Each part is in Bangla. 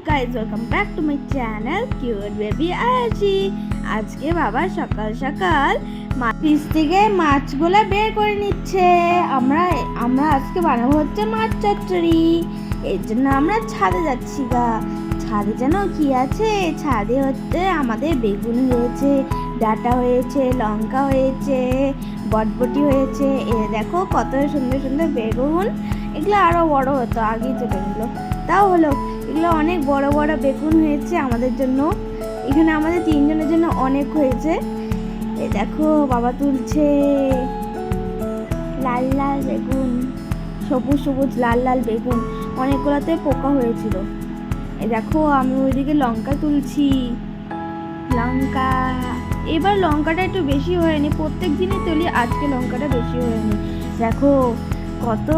Guys, welcome back to my channel cute baby Ayaji. আজকে বাবা সকাল সকাল ফ্রিজ থেকে মাছগুলো বের করে নিচ্ছে। আমরা আজকে বানাবো হচ্ছে মাছ চচ্চড়ি। এর জন্য আমরা ছাদে যাচ্ছি গা। ছাদে যেন কি আছে, ছাদে হচ্ছে আমাদের বেগুন হয়েছে, ডাঁটা হয়েছে, লঙ্কা হয়েছে, বটবটি হয়েছে। এ দেখো কত সুন্দর সুন্দর বেগুন। এগুলো আরও বড় হতো, আগেই চলে গেলো, তাও হলো। এগুলো অনেক বড় বড় বেগুন হয়েছে আমাদের জন্য। এখানে আমাদের তিনজনের জন্য অনেক হয়েছে। এই দেখো বাবা তুলছে লাল লাল বেগুন, সবুজ সবুজ লাল লাল বেগুন। অনেকগুলোতে পোকা হয়েছিল। এই দেখো আমি ওইদিকে লঙ্কা তুলছি, লঙ্কা। এবার লঙ্কাটা একটু বেশি হয়নি, প্রত্যেক দিনই তুলি, আজকে লঙ্কাটা বেশি হয়নি। দেখো কত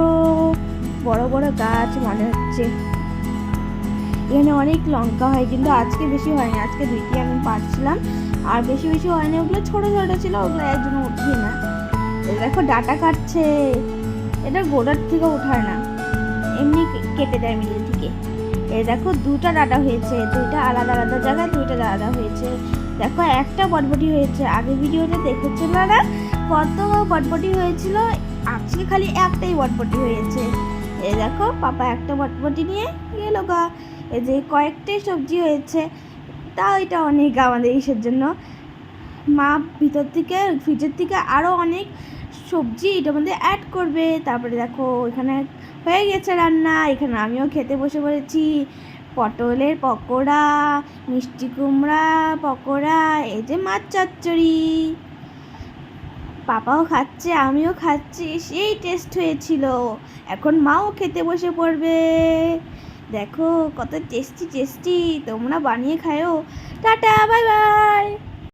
বড় বড় গাছ মনে হচ্ছে। এখানে অনেক লঙ্কা হয়, কিন্তু আজকে বেশি হয়নি। আজকে দুইটি আমি পাচ্ছিলাম, আর বেশি বেশি হয়নি। ওগুলো ছোট ছোট ছিল, ওগুলো এর জন্য উঠিয়ে না। দেখো ডাটা কাটছে, এটা গোড়ার থেকে উঠায় না, এমনি কেটে দেয় মিডিল থেকে। এই দেখো দুটা ডাটা হয়েছে, দুইটা আলাদা আলাদা জায়গায় দুইটা ডাটা হয়েছে। দেখো একটা বটবটি হয়েছে, আগে ভিডিওটা দেখেছিল না কত বটবটি হয়েছিল। আজকে খালি একটাই বটবটি হয়েছে। এই দেখো পাপা একটা বটবটি নিয়ে গেল গা। এই যে কয়েকটাই সবজি হয়েছে, তাও এটা অনেক আমাদের ইসের জন্য। মা ভিতর থেকে ফ্রিজের থেকে আরও অনেক সবজি এটার মধ্যে অ্যাড করবে। তারপরে দেখো এখানে হয়ে গেছে রান্না। এখানে আমিও খেতে বসে পড়েছি। পটলের পকোড়া, মিষ্টি কুমড়া পকোড়া, এই যে মাছ চচ্চড়ি। পাপাও খাচ্ছে, আমিও খাচ্ছি, সেই টেস্ট হয়েছিল। এখন মাও খেতে বসে পড়বে। দেখো কত টেস্টি টেস্টি, তোমরা বানিয়ে খাও। Tata, bye bye.